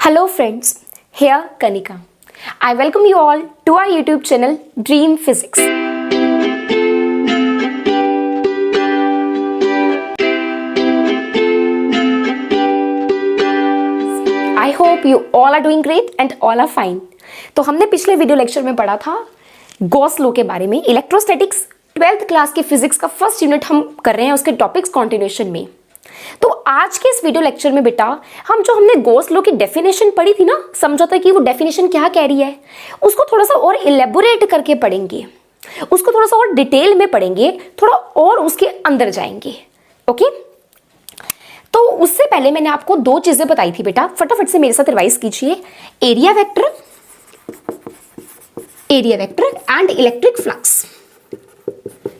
Hello friends, here Kanika. I welcome you all to our YouTube channel Dream Physics. I hope you all are doing great and all are fine. तो हमने पिछले video lecture में पढ़ा था Gauss law के बारे में, electrostatics 12th class के फिजिक्स का फर्स्ट यूनिट हम कर रहे हैं उसके टॉपिक्स कॉन्टिन्यूएशन में। तो आज के इस वीडियो लेक्चर में बेटा हमने गॉस लॉ की डेफिनेशन पढ़ी थी ना, समझा था कि वो डेफिनेशन क्या कह रही है, उसको थोड़ा सा और इलेबोरेट करके पढ़ेंगे, उसको थोड़ा सा और डिटेल में पढ़ेंगे, थोड़ा और उसके अंदर जाएंगे। ओके, तो उससे पहले मैंने आपको दो चीजें बताई थी बेटा, फटाफट से मेरे साथ रिवाइज कीजिए। Area vector and electric flux.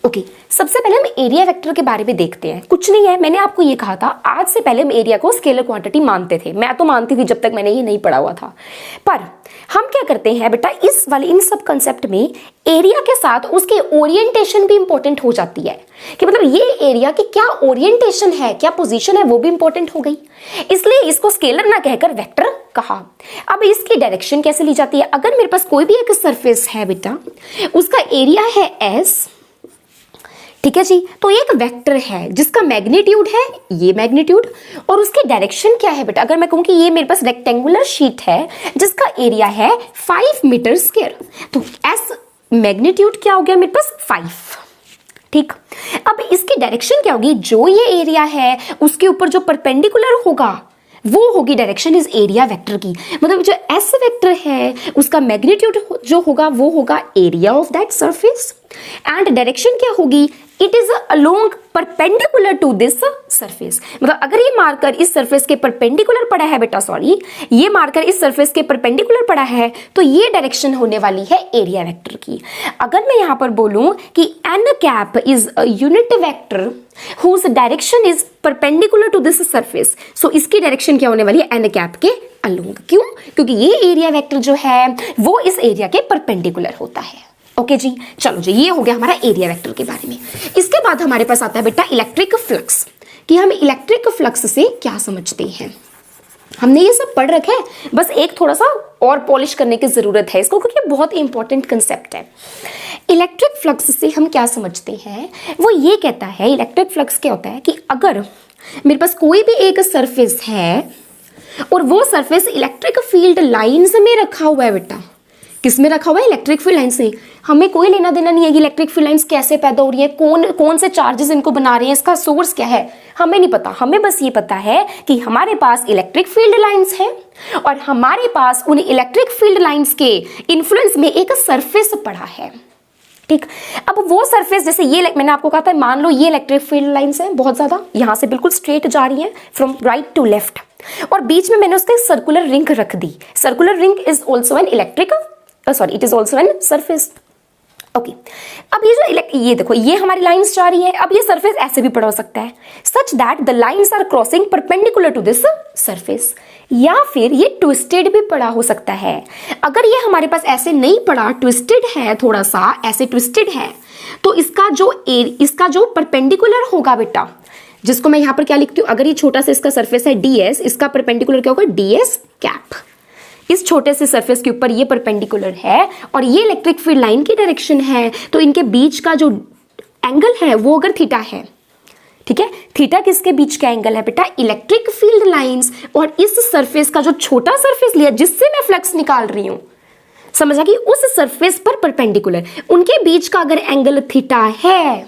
Okay, सबसे पहले हम एरिया वेक्टर के बारे में देखते हैं। कुछ नहीं है, मैंने आपको ये कहा था आज से पहले हम एरिया को स्केलर क्वांटिटी मानते थे, मैं तो मानती थी जब तक मैंने ये नहीं पढ़ा हुआ था। पर हम क्या करते हैं बेटा, इन सब कंसेप्ट में एरिया के साथ उसके ओरिएंटेशन भी इंपॉर्टेंट हो जाती है कि मतलब ये एरिया की क्या ओरिएंटेशन है, क्या पोजीशन है, वो भी इंपॉर्टेंट हो गई। इसलिए इसको स्केलर ना कहकर वेक्टर कहा। अब इसकी डायरेक्शन कैसे ली जाती है, अगर मेरे पास कोई भी एक सरफेस है बेटा, उसका एरिया है एस, ठीक है जी, तो एक वेक्टर है जिसका मैग्नीट्यूड है ये मैग्नीट्यूड, और उसकी डायरेक्शन क्या है बेटा, अगर मैं कहूं कि ये मेरे पास रेक्टेंगुलर शीट है जिसका एरिया है 5 मीटर स्क्वायर, तो एस मैग्नीट्यूड क्या हो गया मेरे पास 5। ठीक, अब इसकी डायरेक्शन क्या होगी, जो ये एरिया है उसके ऊपर जो परपेंडिकुलर होगा वो होगी डायरेक्शन इस एरिया वेक्टर की। मतलब जो एस वेक्टर है उसका मैग्नीट्यूड जो होगा वो होगा area of that surface, and direction क्या होगी, it is along perpendicular to this surface. मतलब अगर ये मार्कर इस सरफेस के परपेंडिकुलर पड़ा है बेटा, सॉरी, ये मार्कर इस सरफेस के परपेंडिकुलर पड़ा है तो ये डायरेक्शन होने वाली है एरिया वेक्टर की। अगर मैं यहां पर बोलूं कि N cap is a unit vector whose direction is perpendicular to this surface, so इसकी डायरेक्शन क्या होने वाली है, एन कैप के अलोंग। क्यों, क्योंकि ये एरिया वेक्टर जो है वो इस एरिया के परपेंडिकुलर होता है। ओके जी, चलो जी, ये हो गया हमारा एरिया वेक्टर के बारे में। इसके बाद हमारे पास आता है बेटा इलेक्ट्रिक फ्लक्स, कि हम इलेक्ट्रिक फ्लक्स से क्या समझते हैं। हमने ये सब पढ़ रखा है, बस एक थोड़ा सा और पॉलिश करने की जरूरत है इसको, क्योंकि बहुत इंपॉर्टेंट कंसेप्ट है। इलेक्ट्रिक फ्लक्स से हम क्या समझते हैं, वो ये कहता है, इलेक्ट्रिक फ्लक्स क्या होता है कि अगर मेरे पास कोई भी एक सरफेस है और वो सरफेस इलेक्ट्रिक फील्ड लाइंस में रखा हुआ है बेटा, किस में रखा हुआ है, इलेक्ट्रिक फील्ड लाइन से। हमें कोई लेना देना नहीं है कि इलेक्ट्रिक फील्ड लाइंस कैसे पैदा हो रही है, कौन से चार्जेस इनको बना रहे हैं, इसका सोर्स क्या है, हमें नहीं पता। हमें बस ये पता है कि हमारे पास इलेक्ट्रिक फील्ड लाइंस है और हमारे पास उन इलेक्ट्रिक फील्ड लाइंस के इन्फ्लुएंस में एक सरफेस पड़ा है। ठीक, अब वो सरफेस, जैसे ये मैंने आपको कहा था, मान लो ये इलेक्ट्रिक फील्ड लाइंस है बहुत ज्यादा, यहां से बिल्कुल स्ट्रेट जा रही है फ्रॉम राइट टू लेफ्ट, और बीच में मैंने उसके सर्कुलर रिंग रख दी। Circular ring is also an electric it is also an surface. Okay, अब ये देखो, ये हमारी लाइंस जा रही है। अब ये सरफेस ऐसे भी पड़ा हो सकता है, such that the lines are crossing perpendicular to this surface, या फिर ये ट्विस्टेड भी पड़ा हो सकता है। अगर ये हमारे पास ऐसे नहीं पड़ा, ट्विस्टेड है, थोड़ा सा ऐसे ट्विस्टेड है, तो इसका जो परपेंडिकुलर होगा बेटा, जिसको मैं यहां पर क्या लिखती हूं, अगर ये छोटा सा इसका सरफेस है ds, इसका परपेंडिकुलर क्या होगा, ds कैप। इस छोटे से सरफेस के ऊपर ये परपेंडिकुलर है और ये इलेक्ट्रिक फील्ड लाइन की डायरेक्शन है, तो इनके बीच का जो एंगल है वो अगर थीटा है, ठीक है, थीटा किसके बीच का एंगल है बेटा, इलेक्ट्रिक फील्ड लाइंस और इस सरफेस का जो छोटा सरफेस लिया जिससे मैं फ्लक्स निकाल रही हूं, समझा कि उस सरफेस पर परपेंडिकुलर, उनके बीच का अगर एंगल थीटा है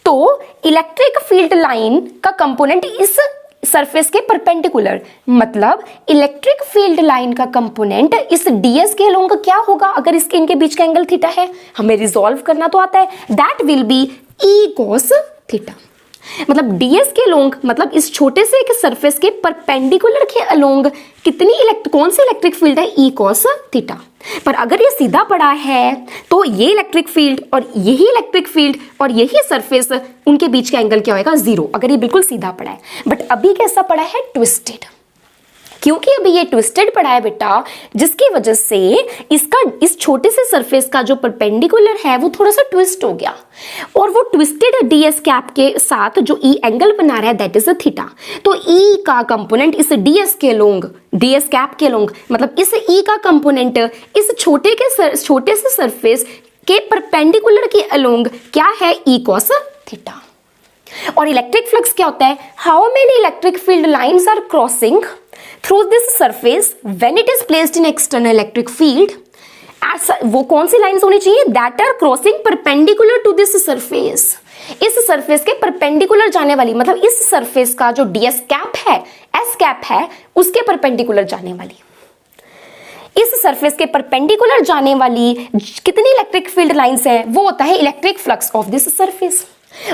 तो इलेक्ट्रिक फील्ड लाइन का कंपोनेंट इस सरफेस के परपेंडिकुलर, मतलब इलेक्ट्रिक फील्ड लाइन का कंपोनेंट इस ds के अलोंग क्या होगा, अगर इनके बीच का एंगल थीटा है, हमें रिजॉल्व करना तो आता है, that will B e cos theta. मतलब ds के अलोंग, मतलब इस छोटे से एक सरफेस के परपेंडिकुलर के अलोंग कौन सी इलेक्ट्रिक फील्ड है, e cos थीटा। पर अगर ये सीधा पड़ा है तो ये इलेक्ट्रिक फील्ड और यही इलेक्ट्रिक फील्ड और यही सरफेस, उनके बीच का एंगल क्या होगा, 0, अगर ये बिल्कुल सीधा पड़ा है। बट अभी कैसा पड़ा है, ट्विस्टेड। क्योंकि अभी ये ट्विस्टेड पड़ा है बेटा, जिसकी वजह से इसका इस छोटे से सरफेस का जो परपेंडिकुलर है वो थोड़ा सा ट्विस्ट हो गया, और वो ट्विस्टेड ds कैप के साथ जो e एंगल बना रहा है दैट इज अ थीटा। तो e का कंपोनेंट इस ds के लोंग, ds कैप के लोंग, मतलब इस e का कंपोनेंट इस छोटे से सरफेस के परपेंडिकुलर के अलोंग क्या है, e cos थीटा। और इलेक्ट्रिक फ्लक्स क्या होता है, how many electric field lines are crossing through this surface when it is placed in external electric field. वो कौन सी लाइंस होनी चाहिए, that are crossing perpendicular to this surface, इस सरफेस के परपेंडिकुलर जाने वाली, मतलब इस सरफेस का जो ds कैप है, s कैप है, उसके परपेंडिकुलर जाने वाली, इस सरफेस के परपेंडिकुलर जाने वाली कितनी इलेक्ट्रिक फील्ड लाइंस हैं, वो होता है electric flux of this surface.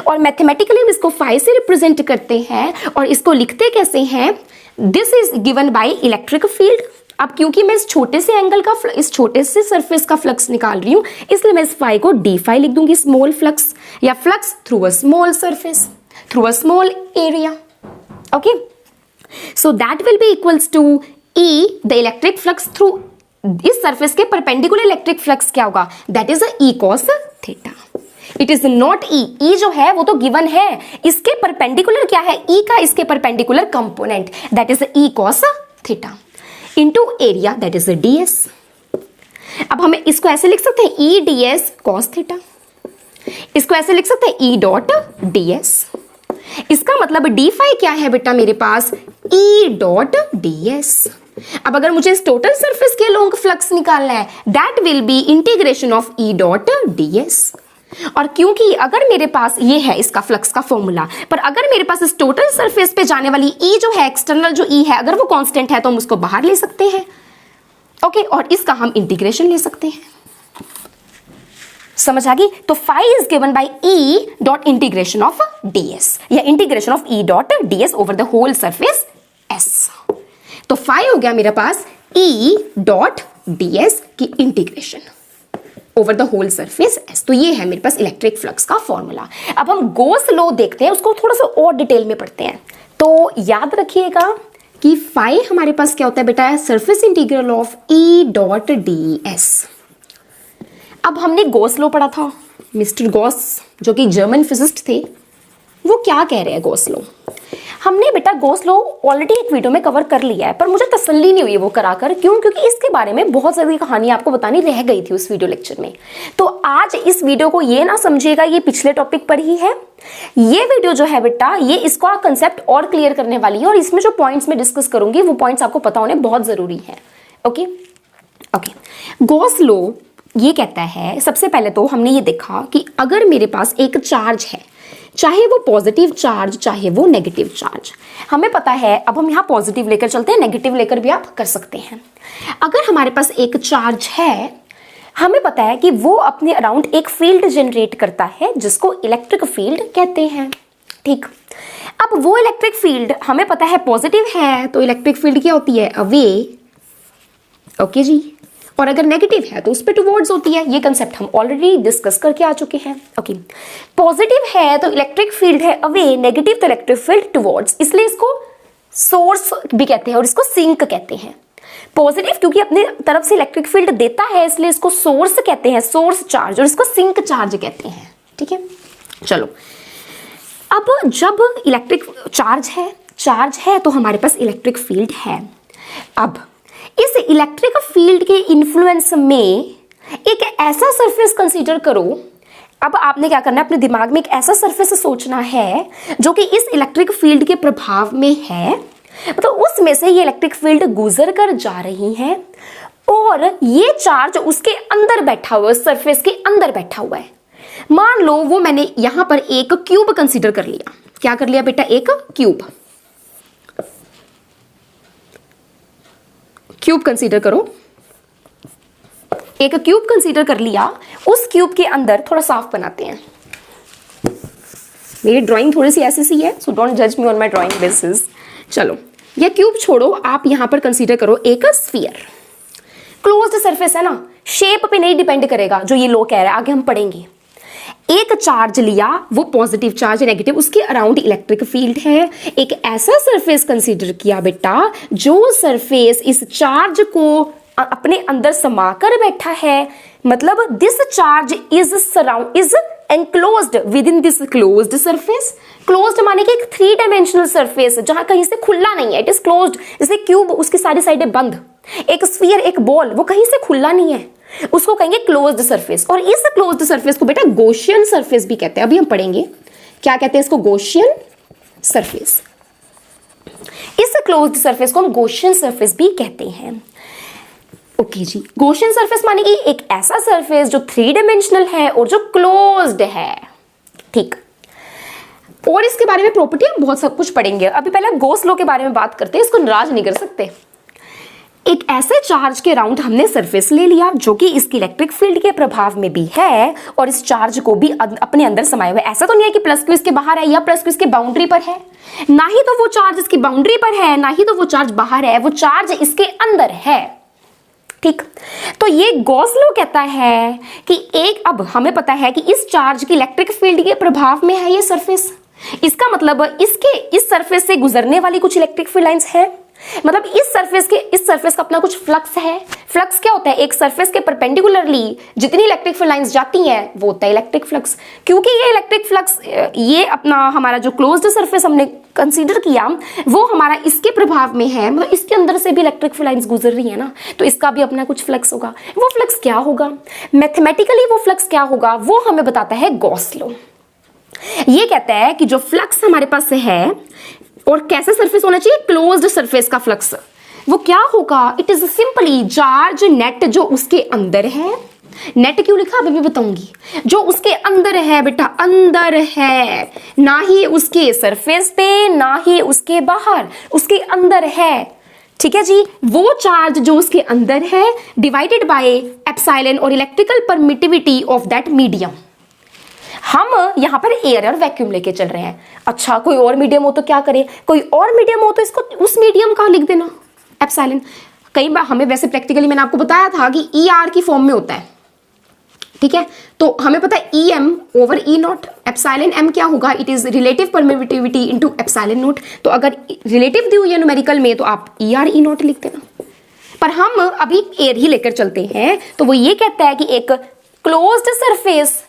और मैथमेटिकली हम इसको फाई से रिप्रेजेंट करते हैं, और इसको लिखते कैसे हैं, this is given by electric field. अब क्योंकि मैं इस छोटे से एंगल का, इस छोटे से सरफेस का फ्लक्स निकाल रही हूं, इसलिए मैं इस फाई को डी फाई लिख दूंगी, स्मॉल फ्लक्स या flux through a small surface, through a small area. Okay, so that will be equals to E the electric flux through, इस सरफेस के परपेंडिकुलर इलेक्ट्रिक फ्लक्स क्या होगा, that is a E cos theta. It is not E जो है वो तो given है, इसके परपेंडिकुलर क्या है, ई का इसके perpendicular component that is E cos theta into area that is ds। अब हमें इसको ऐसे लिख सकते हैं ई ds cos थीटा, इसको ऐसे लिख सकते हैं ई डॉट ds। इसका मतलब डी फाई क्या है बेटा मेरे पास, ई डॉट ds। अब अगर मुझे इस टोटल सरफेस के लॉन्ग फ्लक्स निकालना है, that will B integration of E dot ds। और क्योंकि अगर मेरे पास ये है इसका फ्लक्स का फॉर्मूला, पर अगर मेरे पास इस टोटल सरफेस पे जाने वाली ई जो है, एक्सटर्नल जो ई है, अगर वो कांस्टेंट है तो हम उसको बाहर ले सकते हैं। ओके, और इसका हम इंटीग्रेशन ले सकते हैं। समझ आ गई? तो phi is given by E dot integration of ds या integration of E dot ds over the whole surface s। तो फाई हो गया मेरे पास ई डॉट ds की integration over the whole surface s। तो ये है मेरे पास इलेक्ट्रिक फ्लक्स का फॉर्मूला। अब हम गॉस लॉ देखते हैं, उसको थोड़ा सा और डिटेल में पढ़ते हैं। तो याद रखिएगा कि फाई हमारे पास क्या होता है बेटा, surface integral of E dot ds। अब हमने गॉस लॉ पढ़ा था, मिस्टर गॉस जो कि जर्मन फिजिस्ट थे, वो क्या कह रहे हैं गॉस लॉ। हमने बेटा गॉस लॉ ऑलरेडी एक वीडियो में कवर कर लिया है, पर मुझे तसल्ली नहीं हुई वो कराकर, क्यों, क्योंकि इसके बारे में बहुत सारी कहानी आपको बतानी रह गई थी उस वीडियो लेक्चर में। तो आज इस वीडियो को ये ना समझिएगा ये पिछले टॉपिक पर ही है, ये वीडियो जो है बेटा ये इसका कंसेप्ट और क्लियर करने वाली है, और इसमें जो पॉइंट्स मैं डिस्कस करूंगी वो पॉइंट्स आपको पता होने बहुत जरूरी है। ओके ओके, गॉस लॉ ये कहता है, सबसे पहले तो हमने ये देखा कि अगर मेरे पास एक चार्ज है, चाहे वो पॉजिटिव चार्ज चाहे वो नेगेटिव चार्ज, हमें पता है, अब हम यहाँ पॉजिटिव लेकर चलते हैं, नेगेटिव लेकर भी आप कर सकते हैं। अगर हमारे पास एक चार्ज है, हमें पता है कि वो अपने अराउंड एक फील्ड जनरेट करता है जिसको इलेक्ट्रिक फील्ड कहते हैं। ठीक, अब वो इलेक्ट्रिक फील्ड हमें पता है पॉजिटिव है, तो इलेक्ट्रिक फील्ड क्या होती है, अवे। ओके जी, और अगर नेगेटिव है तो उस पर टुवर्ड्स होती है। ये कंसेप्ट हम ऑलरेडी डिस्कस करके आ चुके हैं। ओके, पॉजिटिव है तो इलेक्ट्रिक फील्ड है अवे, नेगेटिव तो इलेक्ट्रिक फील्ड टुवर्ड्स, इसलिए इसको सोर्स भी कहते हैं और इसको सिंक कहते हैं। पॉजिटिव क्योंकि अपने तरफ से इलेक्ट्रिक फील्ड देता है, इसलिए इसको सोर्स कहते हैं, सोर्स चार्ज, और इसको सिंक चार्ज कहते हैं। ठीक है, चलो अब जब इलेक्ट्रिक चार्ज है तो हमारे पास इलेक्ट्रिक फील्ड है। अब इस इलेक्ट्रिक फील्ड के इन्फ्लुएंस में एक ऐसा सरफेस कंसीडर करो। अब आपने क्या करना है, अपने दिमाग में एक ऐसा सरफेस सोचना है जो कि इस इलेक्ट्रिक फील्ड के प्रभाव में है, मतलब उसमें से ये इलेक्ट्रिक फील्ड गुजर कर जा रही है, और ये चार्ज उसके अंदर बैठा हुआ है, सरफेस के अंदर बैठा हुआ है। मान लो वो मैंने यहां पर एक क्यूब कंसीडर कर लिया। क्या कर लिया बेटा, एक क्यूब कंसीडर करो, एक क्यूब कंसीडर कर लिया। उस क्यूब के अंदर थोड़ा साफ बनाते हैं, मेरी ड्राइंग थोड़ी सी ऐसी सी है, सो डोंट जज me on my drawing basis. चलो ये क्यूब छोड़ो, आप यहां पर कंसीडर करो एक स्फीयर। क्लोज्ड सरफेस है ना, शेप पे नहीं डिपेंड करेगा जो ये लो कह रहा है, आगे हम पढ़ेंगे। एक चार्ज लिया, वो पॉजिटिव चार्ज नेगेटिव, उसके अराउंड इलेक्ट्रिक फील्ड है। एक ऐसा सरफेस कंसीडर किया बेटा जो सरफेस इस चार्ज को अपने अंदर समा कर बैठा है, मतलब this charge is enclosed within this closed surface. Closed माने कि एक 3 डायमेंशनल सरफेस जहां कहीं से खुला नहीं है, इट इज क्लोज्ड। जैसे क्यूब, उसकी सारी साइडें बंद, एक स्फीयर, एक बॉल, वो कहीं से खुला नहीं है, उसको कहेंगे क्लोज्ड सरफेस। और इस क्लोज्ड सरफेस को बेटा गॉसियन सरफेस भी कहते हैं। अभी हम पढ़ेंगे क्या कहते हैं इसको, गॉसियन सरफेस। इस क्लोज्ड सरफेस को हम गॉसियन सरफेस भी कहते हैं। ओके जी, गॉसियन सरफेस माने कि एक ऐसा सरफेस जो 3 डायमेंशनल है और जो क्लोज्ड है। ठीक, और इसके बारे में प्रॉपर्टी हम बहुत सब कुछ पढ़ेंगे। अभी पहले गॉस लॉ के बारे में बात करते हैं, इसको नाराज नहीं कर सकते। एक ऐसे चार्ज के अराउंड हमने सरफेस ले लिया जो कि इसकी इलेक्ट्रिक फील्ड के प्रभाव में भी है और इस चार्ज को भी अपने अंदर समाये हुए। ऐसा तो नहीं है कि प्लस क्यू इसके बाहर है या प्लस क्यू इसके बाउंड्री पर है, ना ही तो वो चार्ज इसकी बाउंड्री पर है, ना ही तो वो चार्ज बाहर है, वो चार्ज इसके अंदर है। ठीक, तो ये गॉस लॉ कहता है कि एक, अब हमें पता है कि इस चार्ज की इलेक्ट्रिक फील्ड के प्रभाव में है ये सरफेस। इसका मतलब इस सरफेस से गुजरने वाली कुछ इलेक्ट्रिक फील्ड लाइंस है, मतलब इस सरफेस का अपना कुछ फ्लक्स है। फ्लक्स क्या होता है, एक सरफेस के परपेंडिकुलरली जितनी इलेक्ट्रिक फील्ड लाइंस जाती हैं वो होता है इलेक्ट्रिक फ्लक्स। क्योंकि ये इलेक्ट्रिक फ्लक्स, ये अपना हमारा जो क्लोज्ड सरफेस हमने कंसीडर किया वो हमारा इसके प्रभाव में है, मतलब इसके अंदर से भी इलेक्ट्रिक फील्ड लाइंस गुजर रही है ना, तो इसका भी अपना कुछ फ्लक्स होगा। वो फ्लक्स क्या होगा, मैथमेटिकली वो फ्लक्स क्या होगा, वो हमें बताता है गॉस लॉ। ये कहता है कि जो फ्लक्स हमारे पास है और कैसे सरफेस होना चाहिए, क्लोज्ड सरफेस का फ्लक्स, वो क्या होगा, it is simply charge net जो उसके अंदर है। नेट क्यों लिखा अभी भी बताऊंगी, जो उसके अंदर है बेटा, अंदर है, ना ही उसके सरफेस पे ना ही उसके बाहर, उसके अंदर है। ठीक है जी, वो चार्ज जो उसके अंदर है डिवाइडेड बाय एप्सिलॉन और electrical permittivity of that medium. हम यहां पर एयर और वैक्यूम लेके चल रहे हैं। अच्छा, कोई और मीडियम हो तो क्या करें, कोई और मीडियम हो तो इसको उस मीडियम का लिख देना एप्सिलॉन। कई बार हमें वैसे प्रैक्टिकली मैंने आपको बताया था कि ई आर की फॉर्म में होता है। ठीक है, तो हमें पता है E M over E naught, epsilon M क्या होगा, it is relative permittivity into epsilon naught. तो अगर रिलेटिव दी हुई है न्यूमेरिकल में तो आप ई आर ई नॉट लिख देना। पर हम अभी एयर ही लेकर चलते हैं, तो वो ये कहता है कि एक क्लोज्ड सरफेस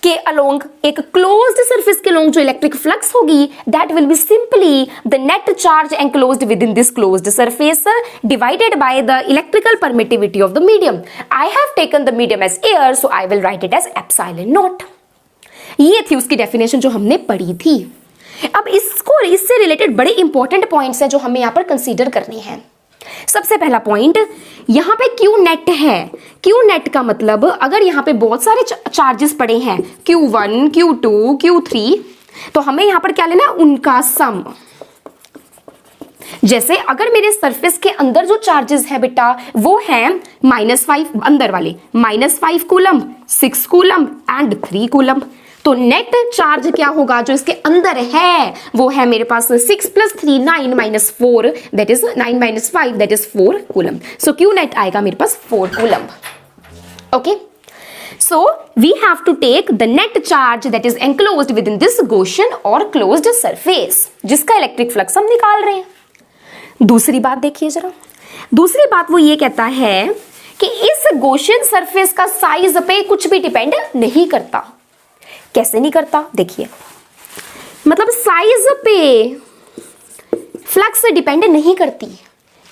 के अलोंग, एक क्लोज्ड सरफेस के अलोंग जो इलेक्ट्रिक फ्लक्स होगी that will be simply the net charge enclosed within this closed surface divided by the electrical permittivity of the medium. I have taken the medium as air, so I will write it as epsilon naught. ये थी उसकी definition जो हमने पढ़ी थी। अब इससे related बड़े इंपॉर्टेंट पॉइंट्स हैं जो हमें यहां पर कंसीडर करने हैं। सबसे पहला पॉइंट, यहां पे क्यू नेट है। क्यू नेट का मतलब, अगर यहां पे बहुत सारे चार्जेस पड़े हैं Q1, Q2, Q3, तो हमें यहां पर क्या लेना है, उनका सम। जैसे अगर मेरे सरफेस के अंदर जो चार्जेस है बेटा वो है -5, अंदर वाले -5 कूलम, 6 कूलम एंड 3 कूलम, तो नेट चार्ज क्या होगा जो इसके अंदर है वो है मेरे पास 6 + 3 9 - 4 that is 9 - 5 that is 4 coulomb. So Q net आएगा मेरे पास 4 coulomb. Okay, so we have to take the net charge that is enclosed within this Gaussian or closed surface, जिसका इलेक्ट्रिक फ्लक्स हम निकाल रहे हैं। दूसरी बात देखिए जरा, दूसरी बात वो ये कहता है कि इस Gaussian सरफेस का साइज पे कुछ भी डिपेंड नहीं करता। कैसे नहीं करता, देखिए, मतलब साइज पे फ्लक्स डिपेंड नहीं करती।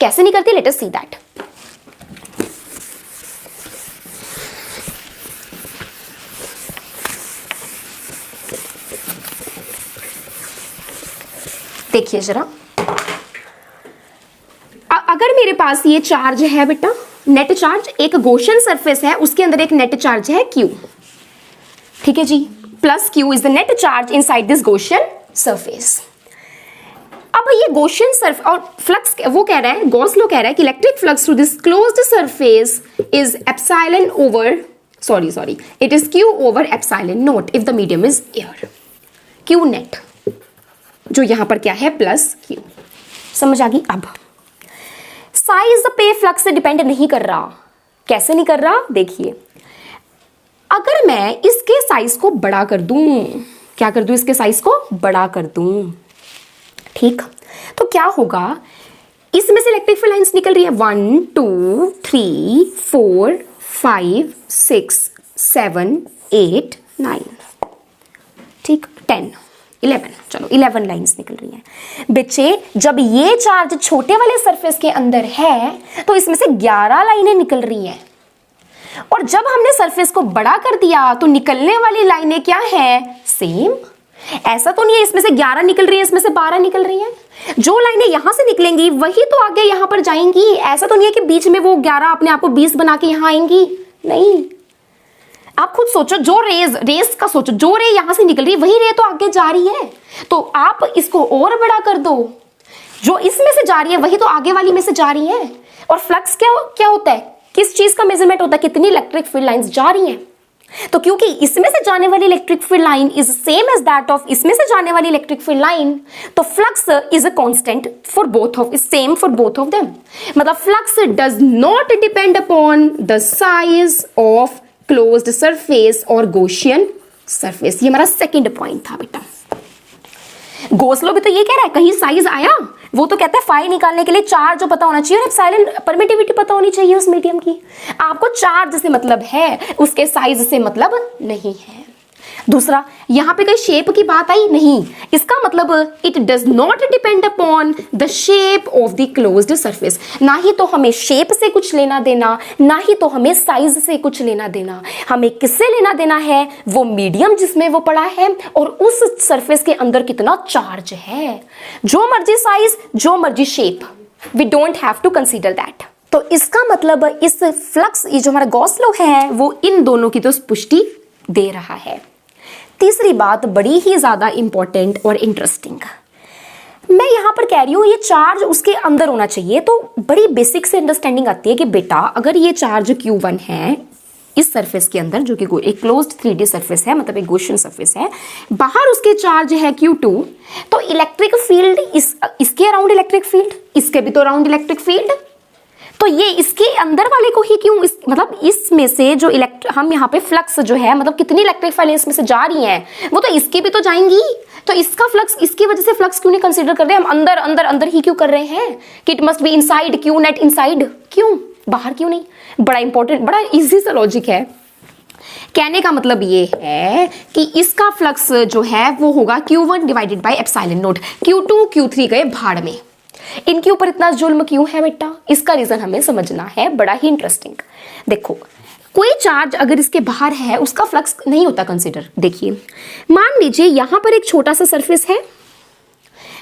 कैसे नहीं करती, लेट अस सी दैट। देखिए जरा, अगर मेरे पास ये चार्ज है बेटा, नेट चार्ज, एक Gaussian सरफेस है, उसके अंदर एक नेट चार्ज है Q। ठीक है जी, plus Q is the net charge inside this Gaussian surface. अब ये Gaussian सरफेस और फ्लक्स, वो कह रहा है, गॉस लॉ कह रहा है कि electric flux through this closed surface is epsilon over, sorry it is Q over epsilon not if the medium is air. Q net जो यहां पर क्या है, प्लस Q। समझ आ गई। अब साइज पे फ्लक्स डिपेंड नहीं कर रहा। कैसे नहीं कर रहा, देखिए, अगर अगर मैं इसके साइज को बड़ा कर दूं, क्या कर दूं, इसके साइज को बड़ा कर दूं, ठीक, तो क्या होगा, इसमें से इलेक्ट्रिक फील्ड लाइंस निकल रही है 1 2 3 4 5 6 7 8 9, ठीक, 10 11, चलो 11 लाइंस निकल रही हैं। बच्चे जब ये चार्ज छोटे वाले सरफेस के अंदर है तो इसमें से 11 लाइनें निकल रही हैं, और जब हमने सरफेस को बड़ा कर दिया तो निकलने वाली लाइनें क्या है, सेम। ऐसा तो नहीं है इसमें से 11 निकल रही है, इसमें से 12 निकल रही हैं। जो लाइनें यहां से निकलेंगी वही तो आगे यहां पर जाएंगी। ऐसा तो नहीं है कि बीच में वो 11 अपने आप को 20 बना के यहां आएंगी, नहीं। आप खुद सोचो, जो रेस का सोचो, जो रे यहां से निकल रही है वही रे तो आगे जा रही है, तो आप इसको और बड़ा कर दो, जो इसमें से जा रही है वही तो आगे वाली में से जा रही है। और फ्लक्स क्या होता है, किस चीज का मेजरमेंट होता है, कितनी इलेक्ट्रिक फील्ड लाइंस जा रही हैं। तो क्योंकि इसमें से जाने वाली electric field line is same as that of इसमें से जाने वाली इलेक्ट्रिक फील्ड लाइन, तो flux is a constant for both of, is same for both of them. मतलब flux does not depend upon the size of closed surface और Gaussian surface. ये हमारा second point था बेटा। गोसलो भी तो ये कह रहा है, कहीं साइज आया, वो तो कहता है फाई निकालने के लिए चार्ज जो पता होना चाहिए और एप्सिलॉन परमिटिविटी पता होनी चाहिए उस मीडियम की। आपको चार्ज से मतलब है, उसके साइज से मतलब नहीं है। दूसरा, यहां पे कोई शेप की बात आई नहीं, इसका मतलब it does not depend upon the shape of the closed surface. ना ही तो हमें शेप से कुछ लेना देना, ना ही तो हमें साइज से कुछ लेना देना। हमें किससे लेना देना है, वो मीडियम जिसमें वो पड़ा है और उस सरफेस के अंदर कितना चार्ज है। जो मर्जी साइज, जो मर्जी shape, we don't have to consider that. तो इसका मतलब इस फ्लक्स, ये जो हमारा गॉस लॉ है, वो इन दोनों की तो पुष्टि दे रहा है। तीसरी बात बड़ी ही ज्यादा इंपॉर्टेंट और इंटरेस्टिंग, मैं यहां पर कह रही हूं ये चार्ज उसके अंदर होना चाहिए। तो बड़ी बेसिक से अंडरस्टैंडिंग आती है कि बेटा अगर ये चार्ज Q1 है इस सरफेस के अंदर, जो कि एक क्लोज्ड 3D सरफेस है, मतलब एक गॉसियन सरफेस है, बाहर उसके चार्ज है Q2, तो इलेक्ट्रिक फील्ड इसके अराउंड इलेक्ट्रिक फील्ड, इसके भी तो अराउंड इलेक्ट्रिक फील्ड, तो ये इसके अंदर वाले को ही क्यों, मतलब इसमें से जो हम यहाँ पे फ्लक्स जो है, मतलब कितनी इलेक्ट्रिक फाइलें इसमें से जा रही हैं, वो तो इसकी भी तो जाएंगी। तो इसका फ्लक्स, इसकी वजह से फ्लक्स क्यों नहीं कंसीडर कर रहे हम, अंदर अंदर अंदर ही क्यों कर रहे हैं कि इट मस्ट बी इनसाइड, क्यों नेट इनसाइड, क्यों बाहर क्यों नहीं। बड़ा इंपॉर्टेंट, बड़ा इजी सा लॉजिक है। कहने का मतलब ये है कि इसका फ्लक्स जो है वो होगा Q1 divided by epsilon not. Q2 Q3 गए भाड़ में, इनके ऊपर इतना जुल्म क्यों है बेटा, इसका रीजन हमें समझना है, बड़ा ही इंटरेस्टिंग। देखो, कोई चार्ज अगर इसके बाहर है उसका फ्लक्स नहीं होता कंसीडर। देखिए, मान लीजिए यहां पर एक छोटा सा सरफेस है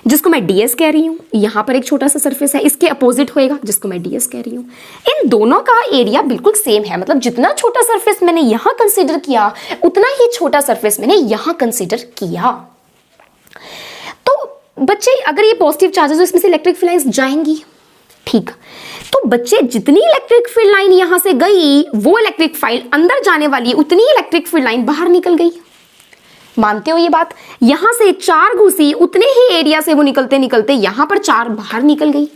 जिसको मैं ds कह रही हूं, यहां पर एक छोटा सा सरफेस है इसके अपोजिट होएगा जिसको मैं ds कह रही हूं। इन दोनों का एरिया बिल्कुल सेम है, मतलब जितना छोटा सरफेस मैंने यहां कंसीडर किया उतना ही छोटा सरफेस मैंने यहां कंसीडर किया। बच्चे अगर ये पॉजिटिव चार्ज है तो इसमें से इलेक्ट्रिक फील्ड लाइंस जाएंगी, ठीक। तो बच्चे जितनी इलेक्ट्रिक फील्ड लाइन यहां से गई, वो इलेक्ट्रिक फाइल अंदर जाने वाली, उतनी इलेक्ट्रिक फील्ड लाइन बाहर निकल गई। मानते हो ये बात, यहां से 4 घुसी, उतने ही एरिया से वो निकलते निकलते यहां पर 4 बाहर निकल गई।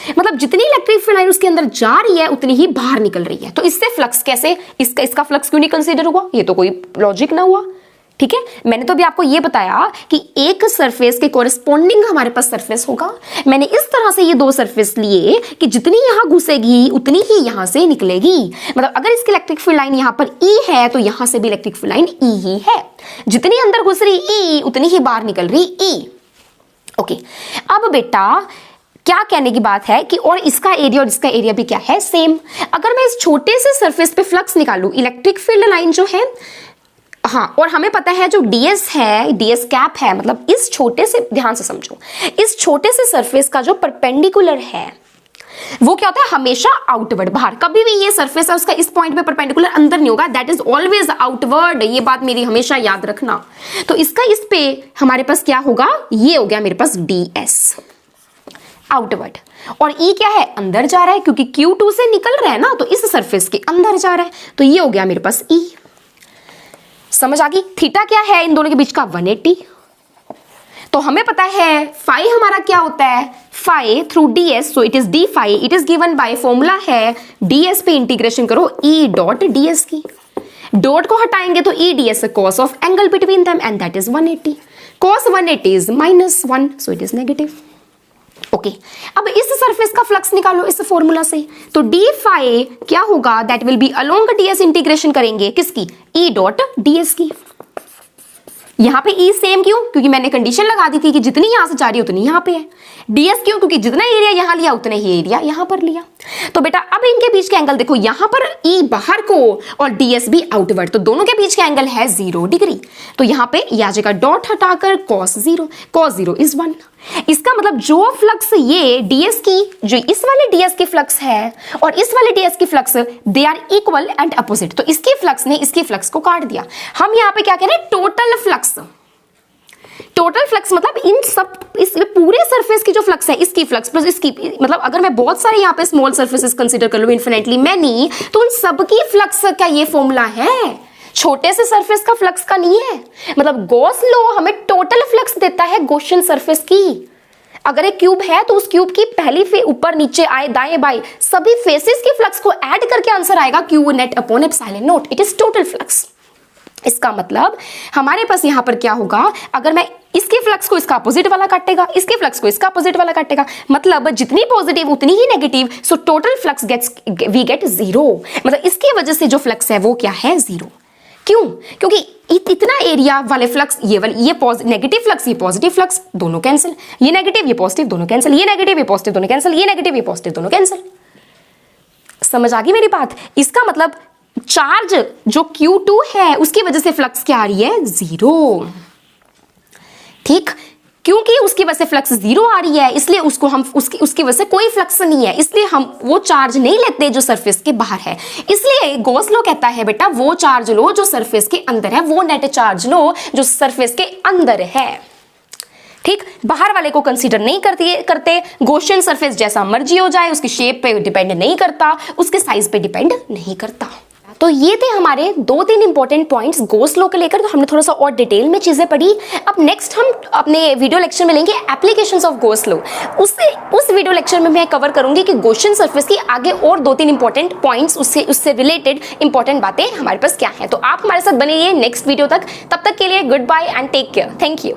मतलब जितनी इलेक्ट्रिक फील्ड लाइन उसके अंदर जा रही है उतनी ही बाहर निकल रही है। तो इससे फ्लक्स कैसे, इसका फ्लक्स क्यों नहीं कंसीडर हुआ, ये तो कोई लॉजिक ना हुआ, ठीक है। मैंने तो अभी आपको ये बताया कि एक सरफेस के कोरिस्पोंडिंग हमारे पास सरफेस होगा। मैंने इस तरह से ये 2 सरफेस लिए कि जितनी यहां घुसेगी उतनी ही यहां से निकलेगी। मतलब अगर इसकी इलेक्ट्रिक फील्ड लाइन यहां पर E है तो यहां से भी इलेक्ट्रिक फील्ड लाइन E ही है। जितनी अंदर घुस रही E उतनी ही बाहर निकल रही E। ओके, अब बेटा क्या कहने की बात है कि और इसका एरिया और इसका एरिया भी क्या है, सेम। अगर मैं इस छोटे से सरफेस पे फ्लक्स निकालूं, इलेक्ट्रिक फील्ड लाइन जो है, हाँ, और हमें पता है जो ds है, ds कैप है, मतलब इस छोटे से, ध्यान से समझो, इस छोटे से सरफेस का जो परपेंडिकुलर है वो क्या होता है, हमेशा आउटवर्ड, बाहर। कभी भी ये सरफेस है उसका इस पॉइंट पे परपेंडिकुलर अंदर नहीं होगा, दैट इज ऑलवेज आउटवर्ड। ये बात मेरी हमेशा याद रखना। तो इसका इस पे हमारे पास क्या होगा, ये हो गया मेरे पास ds आउटवर्ड, और E क्या है, अंदर जा रहा है, क्योंकि Q2 से निकल रहा है ना, तो इस सरफेस के अंदर जा रहा है, तो ये हो गया मेरे पास E। समझ आ गई। थीटा क्या है इन दोनों के बीच का, 180। तो हमें पता है फाई हमारा क्या होता है, phi through ds, so it is d phi, it is given by formula है ds पे इंटीग्रेशन करो E डॉट ds की। डॉट को हटाएंगे तो EDS cos of angle between them and that is 180. cos 180 is -1 so it is negative. Okay अब इस surface का फ्लक्स निकालो इस फॉर्मूला से. तो d फाई क्या होगा, that will B along ds integration करेंगे किसकी, E डॉट ds की. यहां पे E सेम क्यों, क्योंकि मैंने कंडीशन लगा दी थी कि जितनी यहां से जा रही है उतनी यहां पे है. ds क्यों, क्योंकि जितना एरिया यहां लिया उतना ही एरिया यहां पर लिया. तो बेटा अब इनके बीच के एंगल देखो, यहां पर E बाहर को और ds भी आउटवर्ड, तो दोनों के बीच का एंगल है 0 डिग्री. तो यहां पे आ जाएगा डॉट हटाकर cos 0 इज 1. इसका मतलब जो फ्लक्स ये ds की, जो इस वाले ds की फ्लक्स है और इस वाले ds की flux, they are equal and opposite. तो इसकी फ्लक्स ने इसकी फ्लक्स को काट दिया. हम यहां पे क्या कह रहे हैं, टोटल फ्लक्स. टोटल फ्लक्स मतलब इन सब, इस पूरे सरफेस की जो फ्लक्स है, इसकी फ्लक्स प्लस इसकी, मतलब अगर मैं बहुत सारे यहाँ पे स्मॉल सरफेसेस कंसीडर कर लूं, इन्फिनिटली मैनी, तो उन सब की फ्लक्स का ये फॉर्मूला है, छोटे से सरफेस का फ्लक्स का नहीं है. मतलब गॉस लॉ हमें टोटल फ्लक्स देता है गॉसियन सरफेस की. अगर एक क्यूब है तो उस क्यूब की पहली ऊपर नीचे आए दाएं बाएं सभी फेसेस की फ्लक्स को ऐड करके आंसर आएगा Q net upon epsilon not. It is total flux. इसका मतलब हमारे पास यहां पर क्या होगा, अगर मैं इसके फ्लक्स को इसका अपोजिट वाला काटेगा, इसके फ्लक्स को इसका अपोजिट वाला काटेगा, मतलब जितनी पॉजिटिव उतनी ही negative, so total flux we get 0. मतलब इसकी वजह से जो फ्लक्स है वो क्या है, 0. क्यों, क्योंकि इतना एरिया वाले फ्लक्स, ये नेगेटिव फ्लक्स, ये पॉजिटिव फ्लक्स, दोनों कैंसिल. ये नेगेटिव ये पॉजिटिव, दोनों कैंसिल. ये नेगेटिव ये पॉजिटिव, दोनों कैंसिल. ये नेगेटिव ये पॉजिटिव, दोनों कैंसिल. समझ आ गई मेरी बात. इसका मतलब चार्ज जो Q2 है उसकी वजह से फ्लक्स क्या आ रही है, 0. ठीक, क्योंकि उसकी वजह से फ्लक्स 0 आ रही है, इसलिए उसको हम उसकी वजह से कोई फ्लक्स नहीं है, इसलिए हम वो चार्ज नहीं लेते जो सरफेस के बाहर है. इसलिए गॉस लॉ कहता है बेटा वो चार्ज लो जो सरफेस के अंदर है, वो नेट चार्ज लो जो सरफेस के अंदर है. ठीक, बाहर वाले को कंसीडर नहीं करते. गॉसियन सरफेस जैसा मर्जी हो जाए, उसकी शेप पे डिपेंड नहीं करता, उसके साइज पे डिपेंड नहीं करता. तो ये थे हमारे 2-3 इंपॉर्टेंट पॉइंट्स गॉस लॉ को लेकर. तो हमने थोड़ा सा और डिटेल में चीजें पढ़ी. अब नेक्स्ट हम अपने वीडियो लेक्चर में लेंगे एप्लीकेशंस ऑफ गॉस लॉ. उस वीडियो लेक्चर में मैं कवर करूंगी कि गॉसियन सरफेस की आगे और 2-3 इंपॉर्टेंट पॉइंट्स, उससे रिलेटेड इंपॉर्टेंट बातें हमारे पास क्या है. तो आप हमारे साथ बने रहिए नेक्स्ट वीडियो तक. तब तक के लिए goodbye and take care. Thank you.